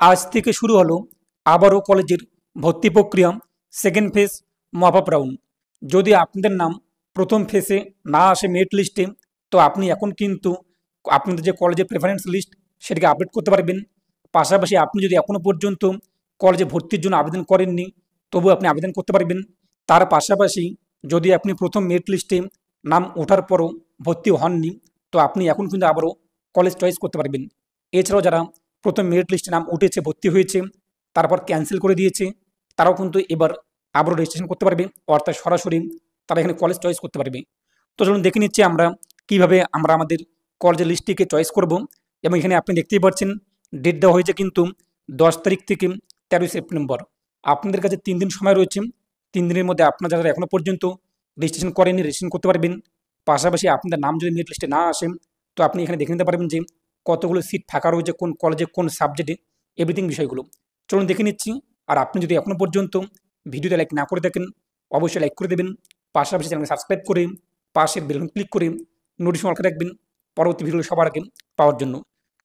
আজ থেকে শুরু হলো আবারও কলেজের ভর্তি প্রক্রিয়া second phase mop up round. যদি আপনাদের নাম প্রথম ফেজে না আসে মেরিট লিস্টে, তো আপনি এখন কিন্তু আপনাদের যে কলেজের প্রেফারেন্স লিস্ট সেটাকে আপডেট করতে পারবেন। পাশাপাশি আপনি যদি এখনও পর্যন্ত কলেজে ভর্তির জন্য আবেদন করেননি, তবু আপনি আবেদন করতে পারবেন। তার পাশাপাশি যদি আপনি প্রথম মেরিট লিস্টে নাম ওঠার পরও ভর্তি হননি, তো আপনি এখন কিন্তু আবারও কলেজ চয়েস করতে পারবেন। এছাড়াও যারা প্রথম মেরিট লিস্টে নাম উঠেছে, ভর্তি হয়েছে, তারপর ক্যান্সেল করে দিয়েছে, তারাও কিন্তু এবার আবারও রেজিস্ট্রেশন করতে পারবে, অর্থাৎ সরাসরি তারা এখানে কলেজ চয়েস করতে পারবে। তো চলুন দেখে নিচ্ছি আমরা কিভাবে আমরা আমাদের কলেজের লিস্টটিকে চয়েস করব। এবং এখানে আপনি দেখতেই পাচ্ছেন ডেট দেওয়া হয়েছে কিন্তু 10 তারিখ থেকে 13 সেপ্টেম্বর। আপনাদের কাছে 3 দিন সময় রয়েছে। 3 দিনের মধ্যে আপনারা যারা এখনও পর্যন্ত রেজিস্ট্রেশন করেননি, রেজিস্ট্রেশন করতে পারবেন। পাশাপাশি আপনাদের নাম যদি মেরিট লিস্টে না আসে, তো আপনি এখানে দেখে নিতে পারবেন যে কতগুলো সিট ফাঁকা রয়েছে, কোন কলেজে, কোন সাবজেক্টে, এভরিথিং বিষয়গুলো চলুন দেখে নিচ্ছি। আর আপনি যদি এখনও পর্যন্ত ভিডিওতে লাইক না করে থাকেন, অবশ্যই লাইক করে দেবেন। পাশাপাশি চ্যানেলকে সাবস্ক্রাইব করে পাশের বেল ক্লিক করে নোটিফিকেশন অন করে রাখবেন পরবর্তী ভিডিও সবার আগে পাওয়ার জন্য।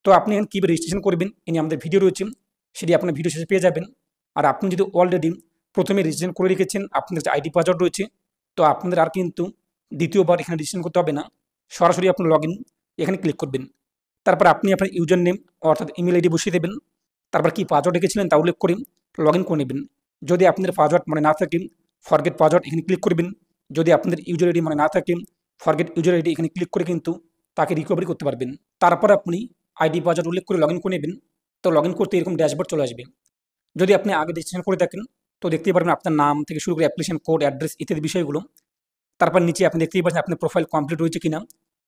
তো আপনি এখানে কীভাবে রেজিস্ট্রেশন করবেন এ নিয়ে আমাদের ভিডিও রয়েছে, সেটি আপনার ভিডিও শেষে পেয়ে যাবেন। আর আপনি যদি অলরেডি প্রথমে রেজিস্ট্রেশন করে রেখেছেন, আপনাদের যে আইডি পাসওয়ার্ড রয়েছে, তো আপনাদের আর কিন্তু দ্বিতীয়বার এখানে রেজিস্ট্রেশন করতে হবে না। সরাসরি আপনি লগ ইন এখানে ক্লিক করবেন। তারপর আপনি আপনার ইউজার নেম অর্থাৎ ইমেল আইডি বসিয়ে দেবেন। তারপর কি পাসওয়ার্ড রেখেছিলেন তা উল্লেখ করে লগ ইন করে নেবেন। যদি আপনাদের পাসওয়ার্ড মনে না থাকে, ফরগেট পাসওয়ার্ড এখানে ক্লিক করবেন। যদি আপনাদের ইউজার আইডি মনে না থাকে, ফরগেট ইউজার আইডি এখানে ক্লিক করে কিন্তু তাকে রিকভারি করতে পারবেন। তারপর আপনি আইডি পাসওয়ার্ড উল্লেখ করে লগ ইন করে নেবেন। তো লগ ইন করতে এরকম ড্যাশবোর্ড চলে আসবে। যদি আপনি আগে রেজিস্ট্রেশন করে থাকেন, তো দেখতেই পারবেন আপনার নাম থেকে শুরু করে অ্যাপ্লিকেশন কোড, অ্যাড্রেস ইত্যাদি বিষয়গুলো। তারপর নিচে আপনি দেখতেই পাচ্ছেন আপনার প্রোফাইল কমপ্লিট হয়েছে কিনা।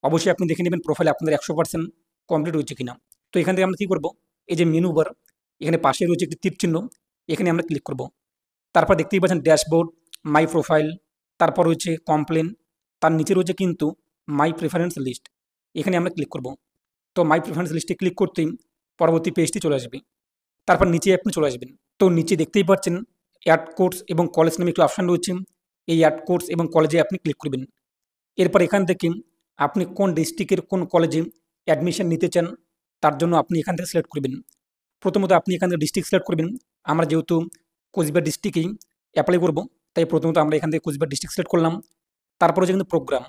অবশ্যই আপনি দেখে নেবেন প্রোফাইল আপনাদের 100% কমপ্লিট হয়েছে কিনা। তো এখান থেকে আমরা কী করবো, এই যে মেনু বার, এখানে পাশে রয়েছে একটি তীর চিহ্ন, এখানে আমরা ক্লিক করব। তারপর দেখতেই পাচ্ছেন ড্যাশবোর্ড, মাই প্রোফাইল, তারপর রয়েছে কমপ্লেন, তার নিচে রয়েছে কিন্তু মাই প্রেফারেন্স লিস্ট, এখানে আমরা ক্লিক করব। তো মাই প্রেফারেন্স লিস্টে ক্লিক করতেই পরবর্তী পেজটি চলে আসবে। তারপর নিচে আপনি চলে আসবেন। তো নিচে দেখতেই পাচ্ছেন অ্যাড কোর্স এবং কলেজ নামে একটি অপশান রয়েছে। এই অ্যাড কোর্স এবং কলেজে আপনি ক্লিক করবেন। এরপর এখান থেকে আপনি কোন ডিস্ট্রিক্টের কোন কলেজে অ্যাডমিশন নিতে চান, তার জন্য আপনি এখান থেকে সিলেক্ট করবেন। প্রথমত আপনি এখান থেকে ডিস্ট্রিক্ট সিলেক্ট করবেন। আমরা যেহেতু কোচবিহার ডিস্ট্রিক্টেই অ্যাপ্লাই করব, তাই প্রথমত আমরা এখান থেকে কোচবিহার ডিস্ট্রিক্ট সিলেক্ট করলাম। তারপরে হচ্ছে কিন্তু প্রোগ্রাম,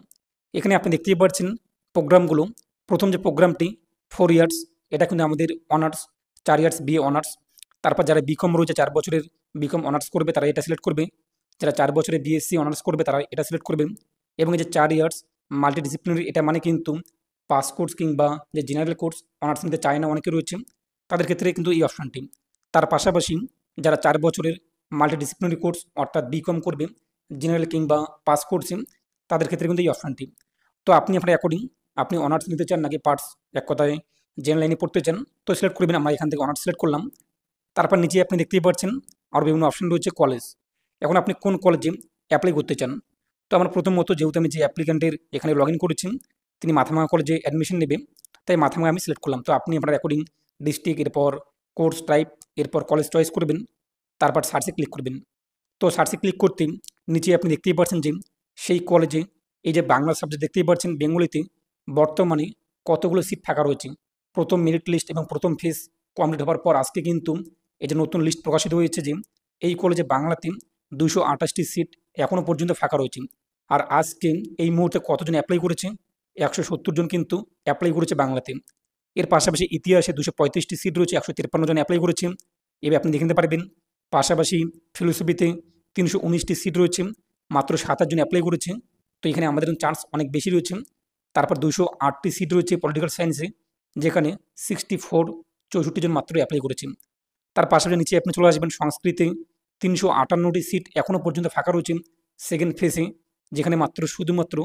এখানে আপনি দেখতেই পাচ্ছেন প্রোগ্রামগুলো। প্রথম যে প্রোগ্রামটি 4 ইয়ার্স, এটা কিন্তু আমাদের অনার্স, 4 ইয়ার্স বিএ অনার্স। তারপর যারা বিকম রয়েছে 4 বছরের বিকম অনার্স করবে তারা এটা সিলেক্ট করবে। যারা 4 বছরের বিএসসি অনার্স করবে তারা এটা সিলেক্ট করবে। এবং এই যে 4 ইয়ার্স মাল্টিডিসিপ্লিনারি, এটা মানে কিন্তু পাস কোর্স কিংবা যে জেনারেল কোর্স অনার্স নিতে চায় না অনেকে রয়েছে, তাদের ক্ষেত্রে কিন্তু এই অপশানটি। তার পাশাপাশি যারা 4 বছরের মাল্টিডিসিপ্লিনারি কোর্স অর্থাৎ বিকম করবে জেনারেল কিংবা পাস কোর্সে, তাদের ক্ষেত্রে কিন্তু এই অপশানটি। তো আপনি আপনার অ্যাকর্ডিং আপনি অনার্স নিতে চান নাকি পার্টস, এক কথায় জেনারেল লাইনে পড়তে চান, তো সিলেক্ট করবেন। আমরা এখান থেকে অনার্স সিলেক্ট করলাম। তারপর নিচে আপনি দেখতেই পাচ্ছেন আরও বিভিন্ন অপশান রয়েছে কলেজ। এখন আপনি কোন কলেজে অ্যাপ্লাই করতে চান। তো আমার প্রথমত যেহেতু আমি যে অ্যাপ্লিক্যান্টের এখানে লগ ইন করেছি তিনি মাথাভাঙা কলেজে অ্যাডমিশন নেবে, তাই মাথাভাঙা আমি সিলেক্ট করলাম। তো আপনি আপনার অ্যাকর্ডিং ডিস্ট্রিক্ট, এরপর কোর্স টাইপ, এরপর কলেজ চয়েস করবেন। তারপর সার্চে ক্লিক করবেন। তো সার্চে ক্লিক করতে নিচে আপনি দেখতেই পাচ্ছেন যে সেই কলেজে এই যে বাংলা সাবজেক্ট দেখতেই পাচ্ছেন বেঙ্গলিতে বর্তমানে কতগুলো সিট ফাঁকা রয়েছে। প্রথম মেরিট লিস্ট এবং প্রথম ফেজ কমপ্লিট হওয়ার পর আজকে কিন্তু এই যে নতুন লিস্ট প্রকাশিত হয়েছে যে এই কলেজে বাংলাতে 228টি সিট এখনও পর্যন্ত ফাঁকা রয়েছে। আর আজকে এই মুহূর্তে কতজন অ্যাপ্লাই করেছে, 170 জন কিন্তু অ্যাপ্লাই করেছে বাংলাতে। এর পাশাপাশি ইতিহাসে 235টি সিট রয়েছে, 153 জন অ্যাপ্লাই করেছে, এবার আপনি দেখে নিতে পারবেন। পাশাপাশি ফিলোসফিতে 319টি সিট রয়েছে, মাত্র 27 জন অ্যাপ্লাই করেছে, তো এখানে আমাদের চান্স অনেক বেশি রয়েছে। তারপর 208টি সিট রয়েছে পলিটিক্যাল সায়েন্সে, যেখানে 64 জন মাত্র অ্যাপ্লাই করেছে। তার পাশাপাশি নিচে আপনি চলে আসবেন সংস্কৃতে 358টি সিট এখনও পর্যন্ত ফাঁকা রয়েছে সেকেন্ড ফেজে, যেখানে শুধুমাত্র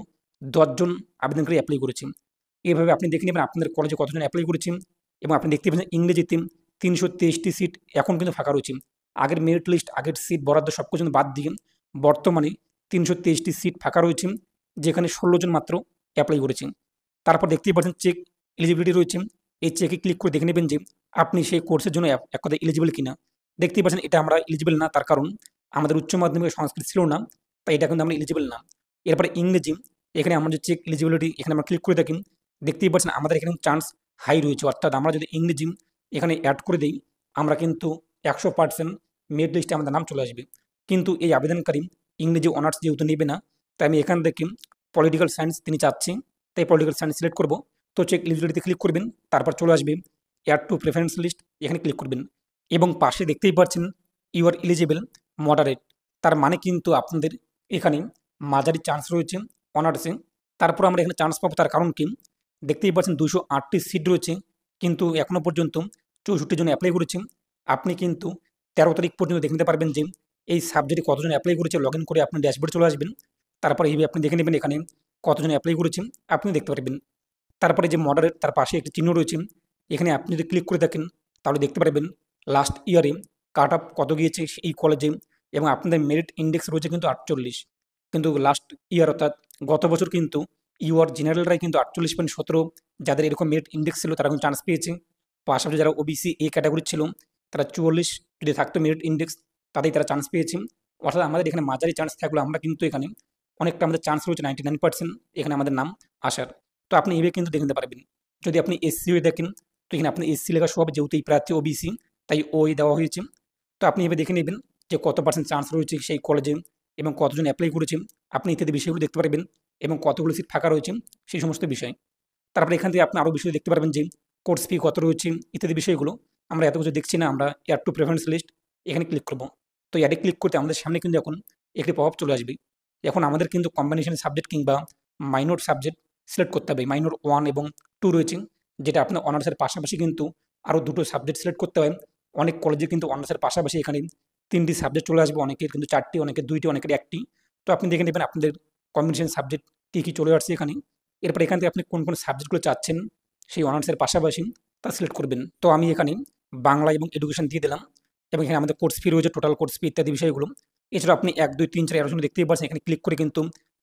10 জন আবেদনকারী অ্যাপ্লাই করেছে। এভাবে আপনি দেখে নেবেন আপনাদের কলেজে কতজন অ্যাপ্লাই করেছেন। এবং আপনি দেখতে পাচ্ছেন ইংরেজিতে 323টি সিট এখন কিন্তু ফাঁকা রয়েছে। আগের মেরিট লিস্ট, আগের সিট বরাদ্দ সব কিছু বাদ দিয়ে বর্তমানে 323টি সিট ফাঁকা রয়েছে, যেখানে 16 জন মাত্র অ্যাপ্লাই করেছেন। তারপর দেখতেই পাচ্ছেন চেক এলিজিবিলিটি রয়েছে। এই চেকে ক্লিক করে দেখে নেবেন যে আপনি সেই কোর্সের জন্য এক কথায় এলিজিবল কিনা। দেখতেই পাচ্ছেন এটা আমরা এলিজিবল না, তার কারণ আমাদের উচ্চ মাধ্যমিক সংস্কৃত ছিল না, তাই এটা কিন্তু আমরা এলিজিবল না। এরপরে ইংরেজি, এখানে আমরা যে চেক এলিজিবিলিটি এখানে আমরা ক্লিক করে থাকি, দেখতেই পাচ্ছেন আমাদের এখানে চান্স হাই রয়েছে, অর্থাৎ আমরা যদি ইংরেজি এখানে অ্যাড করে দিই আমরা কিন্তু 100% মেরিট লিস্টে আমাদের নাম চলে আসবে। কিন্তু এই আবেদনকারী ইংরেজি অনার্স যেহেতু নেবে না, তাই আমি এখান থেকে পলিটিক্যাল সায়েন্স তিনি চাচ্ছি, তাই পলিটিক্যাল সায়েন্স সিলেক্ট করব। তো চেক এলিজিবিলিটিতে ক্লিক করবেন, তারপর চলে আসবে অ্যাড টু প্রেফারেন্স লিস্ট, এখানে ক্লিক করবেন এবং পাশে দেখতেই পাচ্ছেন ইউ আর এলিজিবল মডারেট, তার মানে কিন্তু আপনাদের এখানে মাঝারি চান্স রয়েছে অনার্সে। তারপর আমরা এখানে চান্স পাবো, তার কারণ কি দেখতেই পাচ্ছেন 208টি সিট রয়েছে, কিন্তু এখনও পর্যন্ত 64 জন অ্যাপ্লাই করেছে। আপনি কিন্তু 13 তারিখ পর্যন্ত দেখে নিতে পারবেন যে এই সাবজেক্টে কতজন অ্যাপ্লাই করেছে, লগ ইন করে আপনি ড্যাশবোর্ডে চলে আসবেন। তারপর এইভাবে আপনি দেখে নেবেন এখানে কতজন অ্যাপ্লাই করেছেন, আপনি দেখতে পারবেন। তারপরে যে মডারেট তার পাশে একটি চিহ্ন রয়েছে, এখানে আপনি যদি ক্লিক করে থাকেন তাহলে দেখতে পারবেন লাস্ট ইয়ারে কাট অফ কত গিয়েছে এই কলেজে, এবং আপনাদের মেরিট ইন্ডেক্স রয়েছে কিন্তু 48। কিন্তু লাস্ট ইয়ার অর্থাৎ গত বছর কিন্তু ইউআর জেনারেলরাই কিন্তু 48.17, যাদের এরকম মেরিট ইন্ডেক্স ছিল তারা কিন্তু চান্স পেয়েছে। পাশাপাশি যারা ওবিসি এ ক্যাটাগরি ছিল তারা 44 যদি থাকতো মেরিট ইন্ডেক্স, তাতেই তারা চান্স পেয়েছে। অর্থাৎ আমাদের এখানে মাঝারি চান্স থাকলেও আমরা কিন্তু এখানে অনেকটা আমাদের চান্স রয়েছে 99% এখানে আমাদের নাম আসার। তো আপনি এভাবে কিন্তু দেখে নিতে পারবেন। যদি আপনি এসসি হয়ে দেখেন তো এখানে আপনি এসসি লেখা সব, যেহেতু এই প্রার্থী ওবিসি তাই ওই দেওয়া হয়েছে। তো আপনি এভাবে দেখে নেবেন যে কত পার্সেন্ট চান্স রয়েছে সেই কলেজে এবং কতজন অ্যাপ্লাই করেছে, আপনি ইত্যাদি বিষয়গুলো দেখতে পারবেন এবং কতগুলো সিট ফাঁকা রয়েছে সেই সমস্ত বিষয়। তারপরে এখান থেকে আপনি আরও বিষয় দেখতে পারবেন যে কোর্স ফি কত রয়েছে ইত্যাদি বিষয়গুলো। আমরা এত কিছু দেখছি না, আমরা অ্যাড টু প্রেফারেন্স লিস্ট এখানে ক্লিক করব। তো অ্যাডে ক্লিক করতে আমাদের সামনে কিন্তু এখন একটি পপআপ চলে আসবে। এখন আমাদের কিন্তু কম্বিনেশন সাবজেক্ট কিংবা মাইনর সাবজেক্ট সিলেক্ট করতে হবে। মাইনর 1 এবং 2 রয়েছে, যেটা আপনার অনার্সের পাশাপাশি কিন্তু আরও দুটো সাবজেক্ট সিলেক্ট করতে হয়। অনেক কলেজে কিন্তু অনার্সের পাশাপাশি এখানে 3টি সাবজেক্ট চলে আসবে, অনেকের কিন্তু 4টি, অনেকের 2টি, অনেকের 1টি। তো আপনি দেখে নেবেন আপনাদের কম্বিনেশন সাবজেক্ট কী কী চলে আসছে এখানে। এরপর এখান থেকে আপনি কোন কোন সাবজেক্টগুলো চাচ্ছেন সেই অনার্সের পাশাপাশি তা সিলেক্ট করবেন। তো আমি এখানে বাংলা এবং এডুকেশন দিয়ে দিলাম, এবং এখানে আমাদের কোর্স ফি রয়েছে, টোটাল কোর্স ফি ইত্যাদি বিষয়গুলো। এছাড়া আপনি 1 2 3 4 এর জন্য দেখতেই পাচ্ছেন, এখানে ক্লিক করে কিন্তু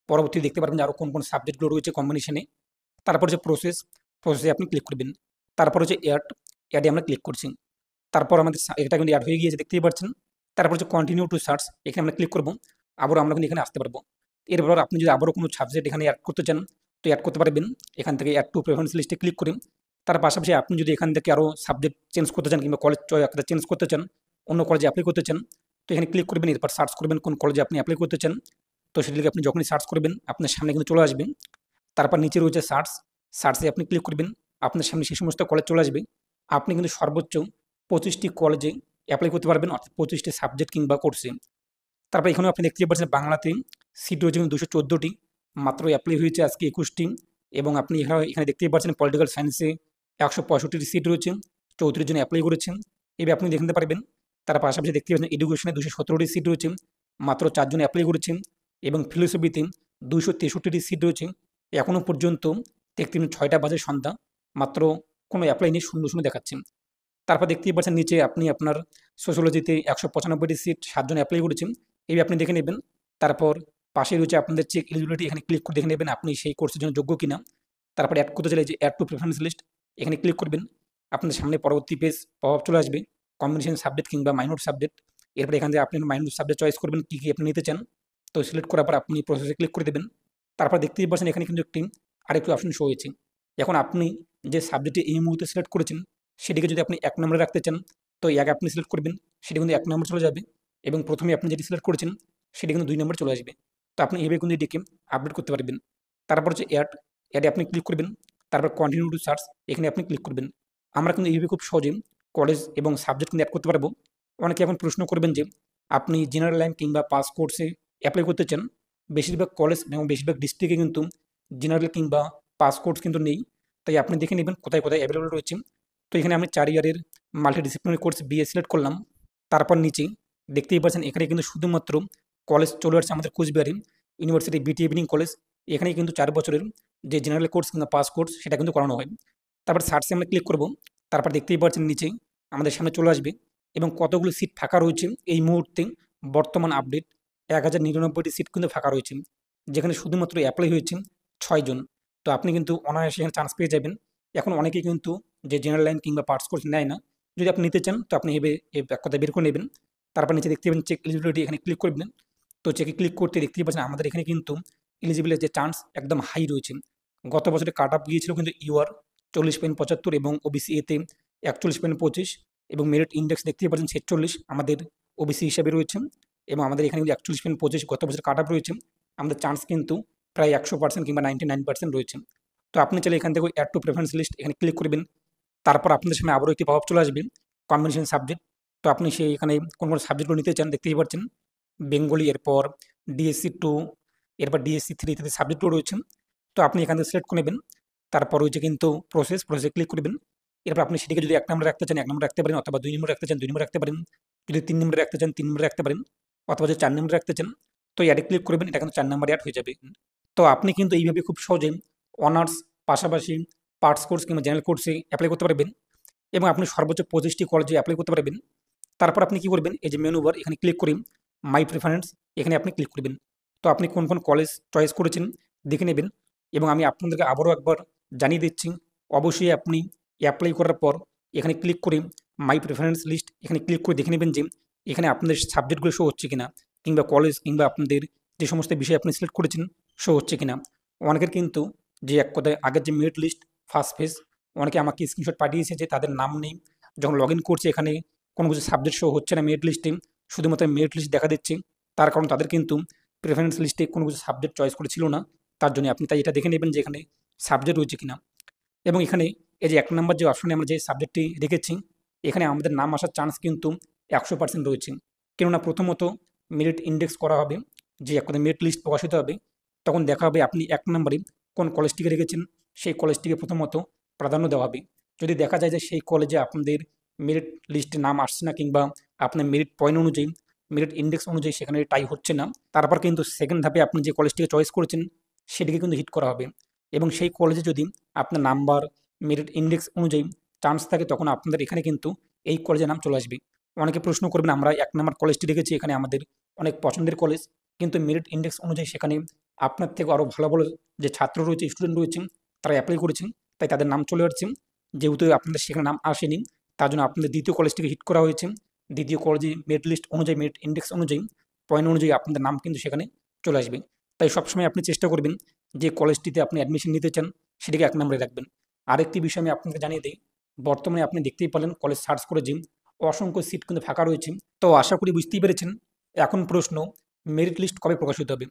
পরবর্তী দেখতে পারবেন যে আরও কোন কোন সাবজেক্টগুলো রয়েছে কম্বিনেশনে। তারপর যে প্রসেসে আপনি ক্লিক করবেন। তারপর হচ্ছে অ্যাডে আমরা ক্লিক করছি। তারপর আমাদের এটা কিন্তু অ্যাড হয়ে গিয়েছে দেখতেই পাচ্ছেন। তারপর হচ্ছে কন্টিনিউ টু সার্চ, এখানে আমরা ক্লিক করব। আবারও আমরা কিন্তু এখানে আসতে পারবো। এরপর আপনি যদি আবারও কোনো সাবজেক্ট এখানে অ্যাড করতে চান তো অ্যাড করতে পারবেন এখান থেকে অ্যাড টু প্রেফারেন্স লিস্টে ক্লিক করে। তার পাশাপাশি আপনি যদি এখান থেকে আরও সাবজেক্ট চেঞ্জ করতে চান কিংবা কলেজ একটা চেঞ্জ করতে চান, অন্য কলেজে অ্যাপ্লাই করতে চান, তো এখানে ক্লিক করবেন। এরপর সার্চ করবেন কোন কলেজে আপনি অ্যাপ্লাই করতে চান। তো সেটিকে আপনি যখনই সার্চ করবেন আপনার সামনে কিন্তু চলে আসবে। তারপর নিচে রয়েছে সার্চে আপনি ক্লিক করবেন, আপনার সামনে সেই সমস্ত কলেজ চলে আসবে। আপনি কিন্তু সর্বোচ্চ 25টি কলেজে অ্যাপ্লাই করতে পারবেন, অর্থাৎ 25টি সাবজেক্ট কিংবা কোর্সে। তারপর এখানেও আপনি দেখতে পাচ্ছেন বাংলাতে সিট রয়েছে কিন্তু 214টি, মাত্র অ্যাপ্লাই হয়েছে আজকে 21টি। এবং আপনি এখানে দেখতেই পাচ্ছেন পলিটিক্যাল সায়েন্সে 165টি সিট রয়েছে, 34 জন অ্যাপ্লাই করেছেন, এবার আপনি দেখতে পারবেন। তার পাশাপাশি দেখতে পাচ্ছেন এডুকেশনে 217টি সিট রয়েছে, মাত্র 4 জন অ্যাপ্লাই করেছেন। এবং ফিলোসফিতে 263টি সিট রয়েছে, এখনও পর্যন্ত দেখতে 6টা বাজে সন্ধ্যা, মাত্র কোনো অ্যাপ্লাই নেই, শূন্য শূন্য দেখাচ্ছেন। তারপর দেখতেই পাচ্ছেন নিচে আপনি আপনার সোশ্যোলজিতে 195টি সিট, 7 জন অ্যাপ্লাই করেছেন, এই আপনি দেখে নেবেন। তারপর পাশে রয়েছে আপনাদের চেক এলিজিবিলিটি, এখানে ক্লিক করে দেখে নেবেন আপনি সেই কোর্সের জন্য যোগ্য কিনা। তারপর অ্যাড করতে চাইলে যে অ্যাড টু প্রেফারেন্স লিস্ট, এখানে ক্লিক করবেন। আপনাদের সামনে পরবর্তী পেজ পপআপ চলে আসবে, কম্বিনেশন সাবজেক্ট কিংবা মাইনর সাবজেক্ট। এরপর এখান থেকে আপনি মাইনর সাবজেক্ট চয়েস করবেন কী কী আপনি নিতে চান। তো সিলেক্ট করার পর আপনি প্রসেসে ক্লিক করে দেবেন। তারপর দেখতেই পাচ্ছেন এখানে কিন্তু একটি আরেকটি অপশন শো হয়েছে। এখন আপনি যে সাবজেক্টে এই মুহূর্তে সিলেক্ট করেছেন সেটিকে যদি আপনি 1 নম্বরে রাখতে চান তো এক আপনি সিলেক্ট করবেন, সেটি কিন্তু 1 নম্বর চলে যাবে। এবং প্রথমে আপনি যেটি সিলেক্ট করেছেন সেটি কিন্তু 2 নম্বর চলে আসবে। তো আপনি এভাবে কিন্তু এটিকে আপডেট করতে পারবেন। তারপর হচ্ছে অ্যাডে আপনি ক্লিক করবেন। তারপর কন্টিনিউ টু সার্চ, এখানে আপনি ক্লিক করবেন। আমরা কিন্তু এইভাবে খুব সহজে কলেজ এবং সাবজেক্ট কিন্তু অ্যাড করতে পারবো। অনেকে এখন প্রশ্ন করবেন যে আপনি জেনারেল লাইন কিংবা পাস কোর্সে অ্যাপ্লাই করতে চান, বেশিরভাগ কলেজ এবং বেশিরভাগ ডিস্ট্রিক্টে কিন্তু জেনারেল কিংবা পাস কোর্স কিন্তু নেই, তাই আপনি দেখে নেবেন কোথায় কোথায় অ্যাভেলেবল রয়েছে। তো এখানে আমি 4 ইয়ারের মাল্টিডিসিপ্লিনারি কোর্স বিএ সিলেক্ট করলাম। তারপর নিচে দেখতেই পাচ্ছেন এখানে কিন্তু শুধুমাত্র কলেজ চলে আসছে আমাদের কোচবিহারে ইউনিভার্সিটি বিটি ইভিনিং কলেজ। এখানে কিন্তু 4 বছরের যে জেনারেল কোর্স কিংবা পাস কোর্স সেটা কিন্তু করানো হয়। তারপর সার্চে আমরা ক্লিক করব। তারপর দেখতেই পাচ্ছেন নিচে আমাদের সামনে চলে আসবে এবং কতগুলো সিট ফাঁকা রয়েছে এই মুহূর্তে। বর্তমান আপডেট 1099টি সিট কিন্তু ফাঁকা রয়েছে, যেখানে শুধুমাত্র অ্যাপ্লাই হয়েছে 6 জন। তো আপনি কিন্তু অনায়াসে এখানে চান্স পেয়ে যাবেন। এখন অনেকেই কিন্তু যে জেনারেল লাইন কিংবা পার্টস কোর্স নেয় না, যদি আপনি নিতে চান তো আপনি এই কথা বের করে নেবেন। তারপর নিচে দেখতে পাবেন চেক এলিজিবিলিটি, এখানে ক্লিক করবেন। তো চেকে ক্লিক করতে দেখতেই পাচ্ছেন আমাদের এখানে কিন্তু এলিজিবিলের যে চান্স একদম হাই রয়েছে। গত বছরে কাট অফ গিয়েছিল কিন্তু ইউআর 40.75 এবং ওবিসি এতে 41.25, এবং মেরিট ইন্ডেক্স দেখতেই পাচ্ছেন 46 আমাদের ওবিসি হিসাবে রয়েছে, এবং আমাদের এখানে কিন্তু 41.25 গত বছর কাট অফ রয়েছে। আমাদের চান্স কিন্তু প্রায় 100% কিংবা 99% রয়েছে। তো আপনি চাইলে এখান থেকে অ্যাড টু প্রেফারেন্স লিস্ট এখানে ক্লিক করবেন। তারপর আপনাদের সামনে আবারও একটি পপআপ চলে আসবে, কম্বিনেশন সাবজেক্ট। তো আপনি সেই এখানে কোন কোন সাবজেক্টগুলো নিতে চান দেখতেই পাচ্ছেন, বেঙ্গলি, এরপর DSC 2, এরপর DSC 3 ইত্যাদি সাবজেক্টগুলো রয়েছে। তো আপনি এখান থেকে সিলেক্ট করে নেবেন। তারপর রয়েছে কিন্তু প্রসেসে ক্লিক করবেন। এরপর আপনি সেটিকে যদি 1 নম্বরে রাখতে চান 1 নম্বরে রাখতে পারেন, অথবা 2 নম্বরে রাখতে চান 2 নম্বরে রাখতে পারেন। যদি 3 নম্বরে রাখতে চান 3 নম্বরে রাখতে পারেন, অথবা যদি 4 নম্বরে রাখতে চান তো অ্যাডে ক্লিক করবেন, এটা কিন্তু 4 নম্বরে অ্যাড হয়ে যাবে। তো আপনি কিন্তু এইভাবে খুব সহজে অনার্স পাশাপাশি পার্টস কোর্স কিংবা জেনারেল কোর্সে অ্যাপ্লাই করতে পারবেন, এবং আপনি সর্বোচ্চ 25টি কলেজে অ্যাপ্লাই করতে পারবেন। তারপর আপনি কি করবেন, এই যে মেনু বার এখানে ক্লিক করে মাই প্রেফারেন্স এখানে আপনি ক্লিক করবেন। তো আপনি কোন কোন কলেজ চয়েস করেছেন দেখে নেবেন, এবং আমি আপনাদেরকে আবারও একবার জানিয়ে দিচ্ছি, অবশ্যই আপনি অ্যাপ্লাই করার পর এখানে ক্লিক করে মাই প্রেফারেন্স লিস্ট এখানে ক্লিক করে দেখে নেবেন যে এখানে আপনাদের সাবজেক্টগুলো শো হচ্ছে কিনা, কিংবা কলেজ কিংবা আপনাদের যে সমস্ত বিষয় আপনি সিলেক্ট করেছেন শো হচ্ছে কিনা। অনেকের কিন্তু যে এক কথায় আগের যে মেরিট লিস্ট ফার্স্ট ফেজ, অনেকে আমাকে স্ক্রিনশট পাঠিয়েছে যে তাদের নাম নেই, যখন লগ ইন করছে এখানে কোনো কিছু সাবজেক্ট শো হচ্ছে না মেরিট লিস্টে, শুধুমাত্র মেরিট লিস্ট দেখা দিচ্ছে। তার কারণ তাদের কিন্তু প্রেফারেন্স লিস্টে কোনো কিছু সাবজেক্ট চয়েস করেছিল না, তার জন্য আপনি তাই এটা দেখে নেবেন যে এখানে সাবজেক্ট রয়েছে কিনা। এবং এখানে এই যে 1 নম্বর যে অপশনে আমরা যে সাবজেক্টটি রেখেছি, এখানে আমাদের নাম আসার চান্স কিন্তু 100% রয়েছে। কেননা প্রথমত মেরিট ইন্ডেক্স করা হবে, যে এক কথায় মেরিট লিস্ট প্রকাশিত হবে, তখন দেখা হবে আপনি 1 নম্বরে কোন কলেজটিকে রেখেছেন সেই কলেজটিকে প্রথমত প্রাধান্য দেওয়া হবে। যদি দেখা যায় যে সেই কলেজে আপনাদের মেরিট লিস্টে নাম আসছে না, কিংবা আপনার মেরিট পয়েন্ট অনুযায়ী মেরিট ইন্ডেক্স অনুযায়ী সেখানে টাই হচ্ছে না, তারপর কিন্তু সেকেন্ড ধাপে আপনি যে কলেজটিকে চয়েস করেছেন সেটিকে কিন্তু হিট করা হবে। এবং সেই কলেজে যদি আপনার নাম্বার মেরিট ইন্ডেক্স অনুযায়ী চান্স থাকে, তখন আপনাদের এখানে কিন্তু এই কলেজের নাম চলে আসবে। অনেকে প্রশ্ন করবেন, আমরা 1 নম্বর কলেজটি রেখেছি, এখানে আমাদের অনেক পছন্দের কলেজ, কিন্তু মেরিট ইন্ডেক্স অনুযায়ী সেখানে আপনার থেকে আরও ভালো ভালো যে ছাত্র রয়েছে, স্টুডেন্ট রয়েছেন, তারা অ্যাপ্লাই করেছেন, তাই তাদের নাম চলে আসছে। যেহেতু আপনাদের সেখানে নাম আসেনি, তার জন্য আপনাদের দ্বিতীয় কলেজটিকে হিট করা হয়েছে। দ্বিতীয় কলেজে মেরিট লিস্ট অনুযায়ী মেরিট ইন্ডেক্স অনুযায়ী পয়েন্ট অনুযায়ী আপনাদের নাম কিন্তু সেখানে চলে আসবে। তাই সবসময় আপনি চেষ্টা করবেন যে কলেজটিতে আপনি অ্যাডমিশন নিতে চান সেটিকে 1 নম্বরে রাখবেন। আরেকটি বিষয় আমি আপনাকে জানিয়ে দিই, বর্তমানে আপনি দেখতেই পেলেন কলেজ সার্চ করে যে অসংখ্য সিট কিন্তু ফাঁকা রয়েছে। তো আশা করি বুঝতেই পেরেছেন। এখন প্রশ্ন, মেরিট লিস্ট কবে প্রকাশিত হবে?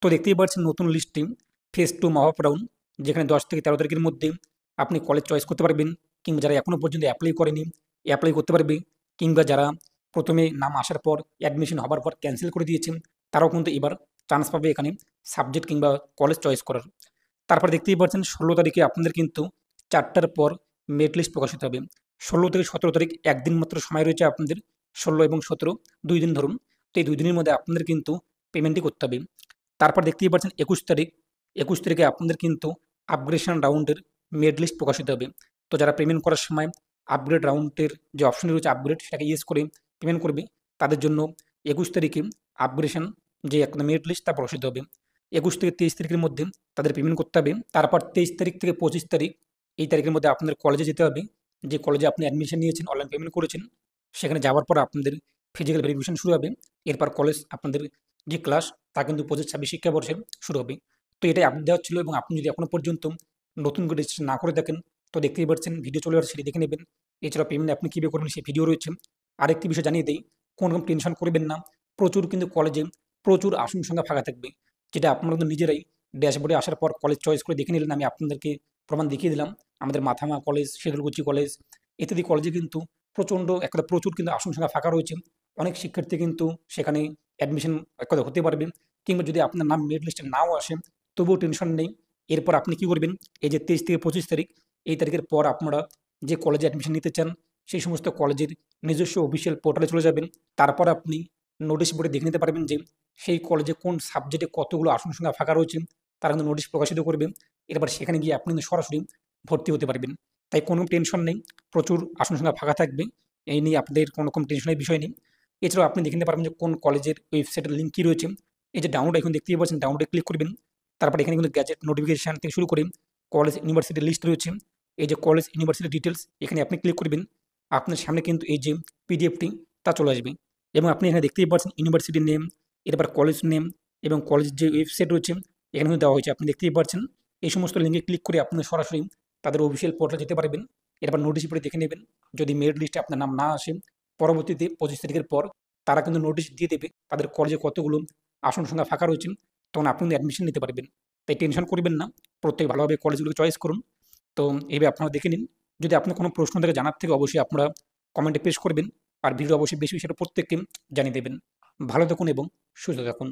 তো দেখতেই পাচ্ছেন নতুন লিস্টটি ফেজ 2 মহাপ রাউন্ড, যেখানে 10 থেকে 13 তারিখের মধ্যে আপনি কলেজ চয়েস করতে পারবেন, কিংবা যারা এখনও পর্যন্ত অ্যাপ্লাই করেনি অ্যাপ্লাই করতে পারবে, কিংবা যারা প্রথমে নাম আসার পর অ্যাডমিশন হবার পর ক্যান্সেল করে দিয়েছেন তারাও কিন্তু এবার চান্স পাবে এখানে সাবজেক্ট কিংবা কলেজ চয়েস করার। তারপর দেখতেই পাচ্ছেন 16 তারিখে আপনাদের কিন্তু 4টার পর মেরিট লিস্ট প্রকাশিত হবে। 16 থেকে 17 তারিখ একদিন মাত্র সময় রয়েছে আপনাদের, 16 এবং 17 2 দিন ধরুন। তো এই 2 দিনের মধ্যে আপনাদের কিন্তু পেমেন্টই করতে হবে। তারপর দেখতেই পাচ্ছেন 21 তারিখ, 21 তারিখে আপনাদের কিন্তু আপগ্রেডেশন রাউন্ডের মেরিট লিস্ট প্রকাশিত হবে। তো যারা পেমেন্ট করার সময় আপগ্রেড রাউন্ডের যে অপশন রয়েছে আপগ্রেড, সেটাকে ইয়েস করে পেমেন্ট করবে, তাদের জন্য 21 তারিখে আপগ্রেডেশন যে একটা মেরিট লিস্ট তা প্রকাশিত হবে। 21 থেকে 23 তারিখের মধ্যে তাদের পেমেন্ট করতে হবে। তারপর 23 তারিখ থেকে 25 তারিখ এই তারিখের মধ্যে আপনাদের কলেজে যেতে হবে, যে কলেজে আপনি অ্যাডমিশন নিয়েছেন, অনলাইন পেমেন্ট করেছেন, সেখানে যাওয়ার পর আপনাদের ফিজিক্যাল ভেরিফিকেশন শুরু হবে। এরপর কলেজ আপনাদের যে ক্লাস তা কিন্তু 25-26 শিক্ষাবর্ষে শুরু হবে। তো এটাই আপডেট দেওয়া ছিল, এবং আপনি যদি এখনও পর্যন্ত নতুন করে রেজিস্ট্রেশন না করে থাকেন তো দেখতেই পাচ্ছেন ভিডিও চলে আসছে, সেটি দেখে নেবেন। এছাড়া পেমেন্ট আপনি কীভাবে করবেন সেই ভিডিও রয়েছে। আরেকটি বিষয় জানিয়ে দেই, কোনো রকম টেনশন করবেন না, প্রচুর কিন্তু কলেজে প্রচুর আসন সংখ্যা ফাঁকা থাকবে, যেটা আপনারা কিন্তু নিজেরাই ড্যাশবোর্ডে আসার পর কলেজ চয়েস করে দেখে নিলেন। আমি আপনাদেরকে প্রমাণ দেখিয়ে দিলাম। আমাদের মাথামা কলেজ, শেরুলকুচি কলেজ ইত্যাদি কলেজে কিন্তু প্রচুর কিন্তু আসন সংখ্যা ফাঁকা রয়েছে। অনেক শিক্ষার্থী কিন্তু সেখানে অ্যাডমিশন হতে পারবে, কিংবা যদি আপনার নাম মেরিট লিস্টে নাও আসে তবুও টেনশন নেই। এরপর আপনি কি করবেন, এই যে 23 থেকে 25 তারিখ এই তারিখের পর আপনারা যে কলেজে অ্যাডমিশন নিতে চান সেই সমস্ত কলেজের নিজস্ব অফিসিয়াল পোর্টালে চলে যাবেন। তারপর আপনি নোটিশ বোর্ডে দেখে নিতে পারবেন যে সেই কলেজে কোন সাবজেক্টে কতগুলো আসন সংখ্যা ফাঁকা রয়েছে, তারা কিন্তু নোটিশ প্রকাশিত করবে। এরপর সেখানে গিয়ে আপনি কিন্তু সরাসরি ভর্তি হতে পারবেন। তাই কোনো টেনশন নেই, প্রচুর আসন সংখ্যা ফাঁকা থাকবে, এই নিয়ে আপনাদের কোনো রকম টেনশনের বিষয় নেই। এছাড়াও আপনি দেখে নিতে পারবেন যে কোন কলেজের ওয়েবসাইটের লিঙ্ক কী রয়েছে। এই যে ডাউনলোড এখন দেখতেই পাচ্ছেন, ডাউনলোডে ক্লিক করবেন। তারপর এখানে কিন্তু গ্যাজেট নোটিফিকেশান থেকে শুরু করে কলেজ ইউনিভার্সিটির লিস্ট রয়েছে। এই যে কলেজ ইউনিভার্সিটি ডিটেলস, এখানে আপনি ক্লিক করবেন, আপনার সামনে কিন্তু এই যে পিডিএফটি তা চলে আসবে। এবং আপনি এখানে দেখতেই পাচ্ছেন ইউনিভার্সিটির নেম, এরপর কলেজ নেম এবং কলেজের যে ওয়েবসাইট রয়েছে এখানে কিন্তু দেওয়া হয়েছে, আপনি দেখতেই পাচ্ছেন। এই সমস্ত লিঙ্কে ক্লিক করে আপনি সরাসরি তাদের অফিসিয়াল পোর্টালে যেতে পারবেন এরপর নোটিশ পড়ে দেখে নেবেন। যদি মেরিট লিস্টে আপনার নাম না আসে, পরবর্তীতে 25 তারিখের পর তারা কিন্তু নোটিশ দিয়ে দেবে তাদের কলেজে কতগুলো আসন সংখ্যা ফাঁকা রয়েছে, তখন আপনি কিন্তু অ্যাডমিশন নিতে পারবেন। তাই টেনশন করবেন না, প্রত্যেক ভালোভাবে কলেজগুলোকে চয়েস করুন। তো এইভাবে আপনারা দেখে নিন। যদি আপনার কোনো প্রশ্ন থাকে জানার থেকে অবশ্যই আপনারা কমেন্টে পেশ করবেন। আর ভিডিও অবশ্যই বেশি বেশি প্রত্যেককে জানিয়ে দেবেন। ভালো থাকুন এবং সুস্থ থাকুন।